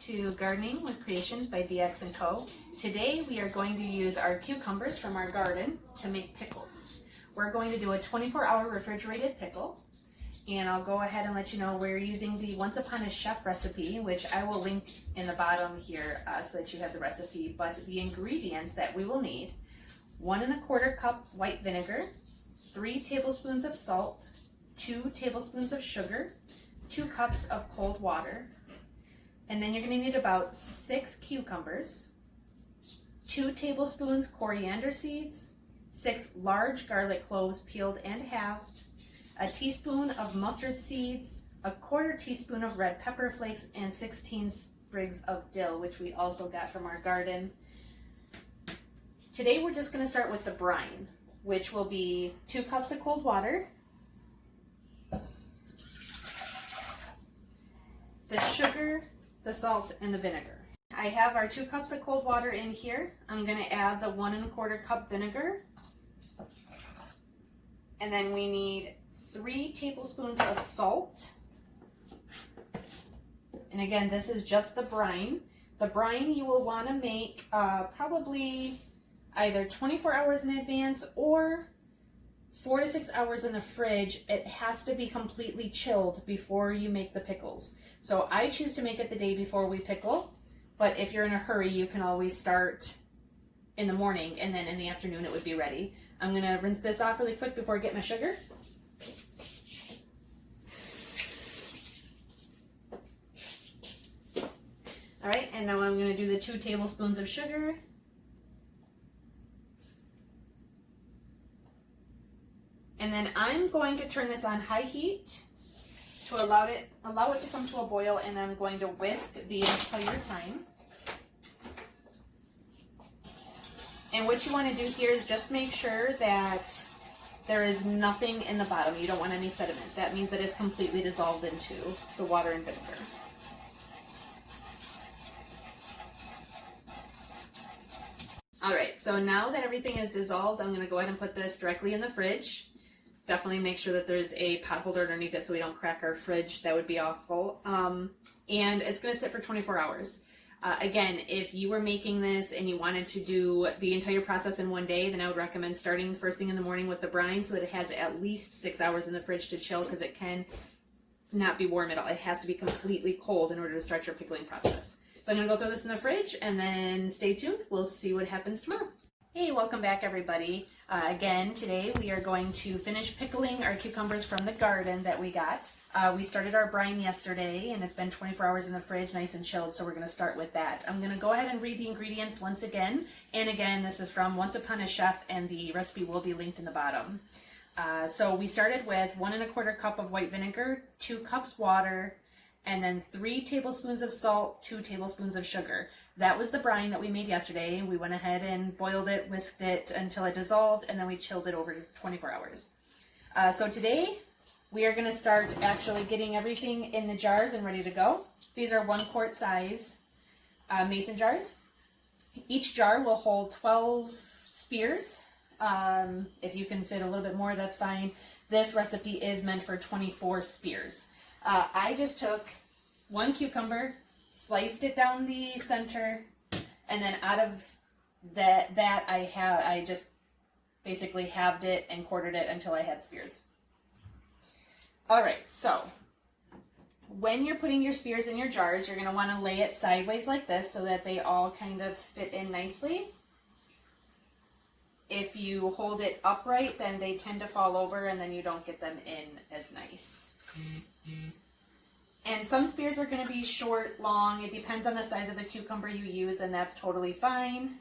to Gardening with Creations by DX & Co. Today we are going to use our cucumbers from our garden to make pickles. We're going to do a 24-hour refrigerated pickle, and I'll go ahead and let you know we're using the Once Upon a Chef recipe, which I will link in the bottom here so that you have the recipe. But the ingredients that we will need: 1 1/4 cup white vinegar, 3 tablespoons of salt, 2 tablespoons of sugar, 2 cups of cold water, and then you're going to need about 6 cucumbers, 2 tablespoons coriander seeds, 6 large garlic cloves peeled and halved, a teaspoon of mustard seeds, a 1/4 teaspoon of red pepper flakes, and 16 sprigs of dill, which we also got from our garden. Today we're just going to start with the brine, which will be 2 cups of cold water, the sugar, the salt, and the vinegar. I have our 2 cups of cold water in here. I'm going to add the 1 1/4 cup vinegar. And then we need 3 tablespoons of salt. And again, this is just the brine. The brine you will want to make probably either 24 hours in advance or 4 to 6 hours in the fridge. It has to be completely chilled before you make the pickles. So I choose to make it the day before we pickle, but if you're in a hurry, you can always start in the morning, and then in the afternoon it would be ready. I'm gonna rinse this off really quick before I get my sugar. All right, and now I'm gonna do the 2 tablespoons of sugar. And then I'm going to turn this on high heat to allow it to come to a boil, and I'm going to whisk the entire time. And what you want to do here is just make sure that there is nothing in the bottom. You don't want any sediment. That means that it's completely dissolved into the water and vinegar. All right, so now that everything is dissolved, I'm going to go ahead and put this directly in the fridge. Definitely make sure that there's a pot holder underneath it so we don't crack our fridge. That would be awful. And it's going to sit for 24 hours. Again, if you were making this and you wanted to do the entire process in one day, then I would recommend starting first thing in the morning with the brine so that it has at least 6 hours in the fridge to chill, because it can not be warm at all. It has to be completely cold in order to start your pickling process. So I'm going to go throw this in the fridge, and then stay tuned. We'll see what happens tomorrow. Hey, welcome back everybody. Again, today we are going to finish pickling our cucumbers from the garden that we got. We started our brine yesterday, and it's been 24 hours in the fridge, nice and chilled, so we're going to start with that. I'm going to go ahead and read the ingredients once again. And again, this is from Once Upon a Chef, and the recipe will be linked in the bottom. So we started with 1 1/4 cup of white vinegar, 2 cups water, and then 3 tablespoons of salt, 2 tablespoons of sugar. That was the brine that we made yesterday. We went ahead and boiled it, whisked it until it dissolved, and then we chilled it over 24 hours. So today, we are going to start actually getting everything in the jars and ready to go. These are 1 quart size mason jars. Each jar will hold 12 spears. If you can fit a little bit more, that's fine. This recipe is meant for 24 spears. I just took 1 cucumber, sliced it down the center, and then out of that I just basically halved it and quartered it until I had spears. Alright, so when you're putting your spears in your jars, you're going to want to lay it sideways like this so that they all kind of fit in nicely. If you hold it upright, then they tend to fall over and then you don't get them in as nice. And some spears are going to be short, long. It depends on the size of the cucumber you use, and that's totally fine.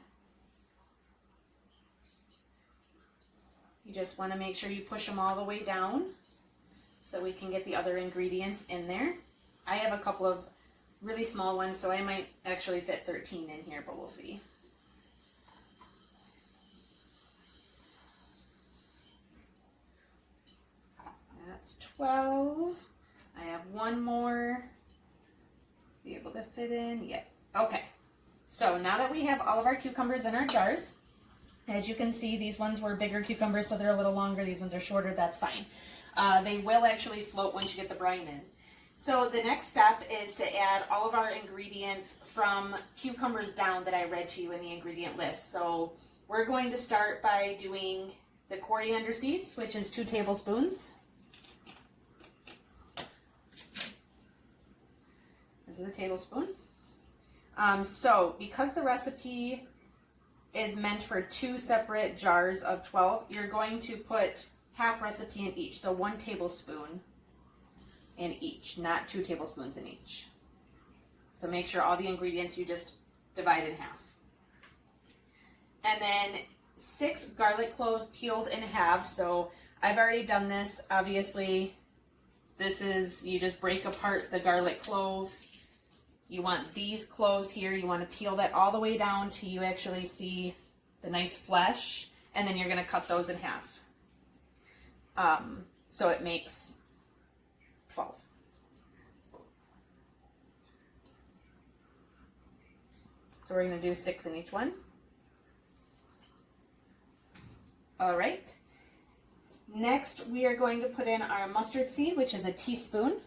You just want to make sure you push them all the way down so we can get the other ingredients in there. I have a couple of really small ones, so I might actually fit 13 in here, but we'll see. That's 12. I have 1 more. Be able to fit in. Yeah. Okay. So now that we have all of our cucumbers in our jars, as you can see, these ones were bigger cucumbers, so they're a little longer. These ones are shorter. That's fine. They will actually float once you get the brine in. So the next step is to add all of our ingredients from cucumbers down that I read to you in the ingredient list. So we're going to start by doing the coriander seeds, which is 2 tablespoons. This is a tablespoon. So because the recipe is meant for 2 separate jars of 12, you're going to put half recipe in each. So 1 tablespoon in each, not 2 tablespoons in each. So make sure all the ingredients you just divide in half. And then 6 garlic cloves peeled and halved. So I've already done this. Obviously, this is, you just break apart the garlic clove. You want these cloves here, you want to peel that all the way down till you actually see the nice flesh, and then you're going to cut those in half. So it makes 12. So we're going to do 6 in each one. All right. Next, we are going to put in our mustard seed, which is a teaspoon.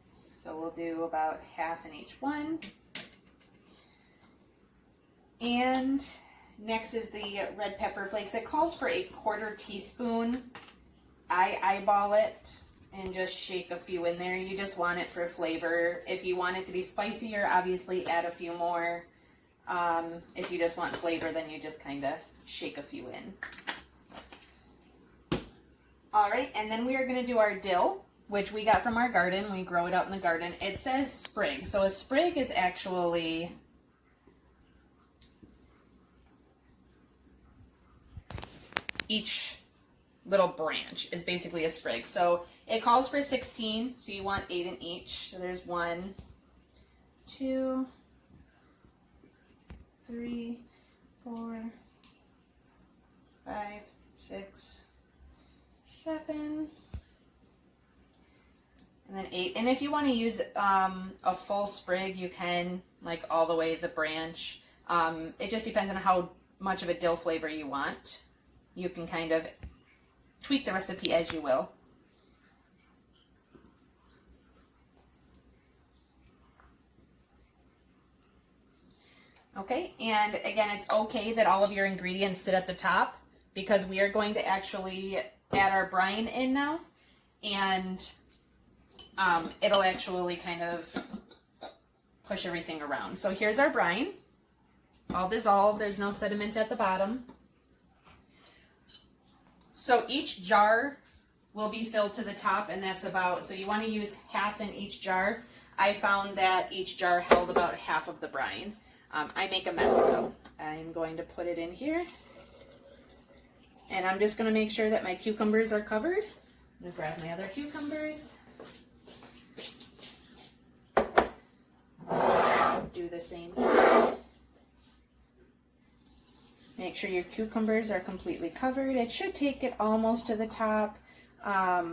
So we'll do about half in each one. And next is the red pepper flakes. It calls for a 1/4 teaspoon. I eyeball it and just shake a few in there. You just want it for flavor. If you want it to be spicier, obviously add a few more. If you just want flavor, then you just kind of shake a few in. All right, and then we are going to do our dill, which we got from our garden. We grow it out in the garden. It says sprig. So a sprig is actually each little branch is basically a sprig. So it calls for 16, so you want 8 in each. So there's 1, 2, 3, 4, 5, 6, 7, and then 8. And if you want to use a full sprig, you can, like all the way the branch. It just depends on how much of a dill flavor you want. You can kind of tweak the recipe as you will. Okay, and again, it's okay that all of your ingredients sit at the top because we are going to actually add our brine in now, and it'll actually kind of push everything around. So here's our brine, all dissolved. There's no sediment at the bottom. So each jar will be filled to the top, and that's about, so you want to use half in each jar. I found that each jar held about half of the brine. I make a mess, so I'm going to put it in here. And I'm just going to make sure that my cucumbers are covered. I'm going to grab my other cucumbers. Do the same thing. Make sure your cucumbers are completely covered. It should take it almost to the top. That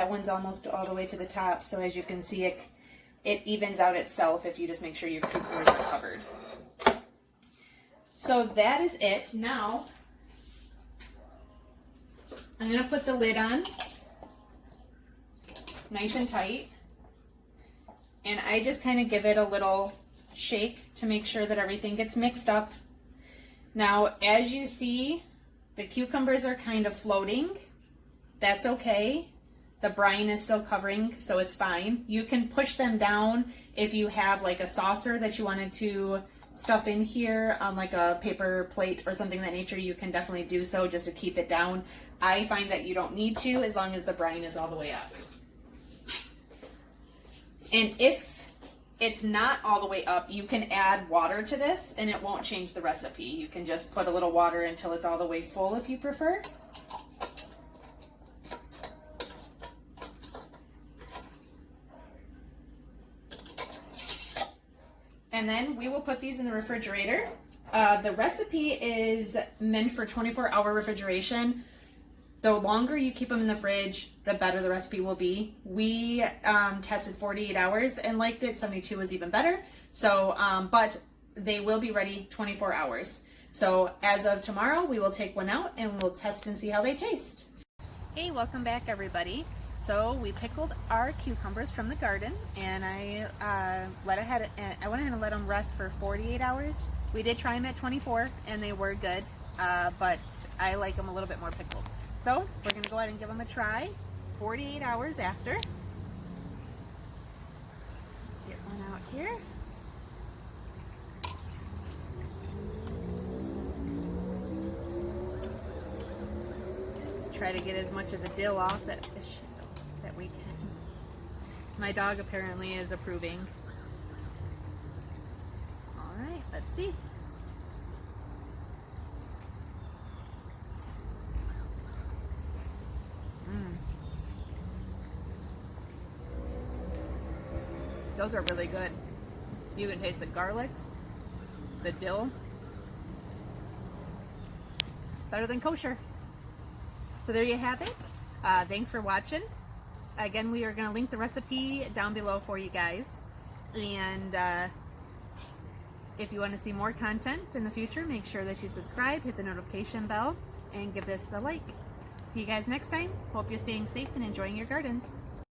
one's almost all the way to the top. So as you can see, it evens out itself if you just make sure your cucumbers are covered. So that is it. Now, I'm going to put the lid on, nice and tight. And I just kind of give it a little shake to make sure that everything gets mixed up. Now, as you see, the cucumbers are kind of floating. That's okay. The brine is still covering, so it's fine. You can push them down if you have like a saucer that you wanted to stuff in here on like a paper plate or something of that nature. You can definitely do so just to keep it down. I find that you don't need to as long as the brine is all the way up. And if it's not all the way up, you can add water to this and it won't change the recipe. You can just put a little water until it's all the way full if you prefer. And then we will put these in the refrigerator. The recipe is meant for 24-hour refrigeration. The longer you keep them in the fridge, the better the recipe will be. We tested 48 hours and liked it. 72 was even better. So, but they will be ready 24 hours. So as of tomorrow, we will take one out and we'll test and see how they taste. Hey, welcome back everybody. So we pickled our cucumbers from the garden, and I went ahead and let them rest for 48 hours. We did try them at 24 and they were good, but I like them a little bit more pickled. So we're going to go ahead and give them a try 48 hours after. Get one out here. Try to get as much of the dill off that we can. My dog apparently is approving. All right, let's see. Those are really good. You can taste the garlic, the dill. Better than kosher. So there you have it. Thanks for watching. Again, we are going to link the recipe down below for you guys. And if you want to see more content in the future, make sure that you subscribe, hit the notification bell, and give this a like. See you guys next time. Hope you're staying safe and enjoying your gardens.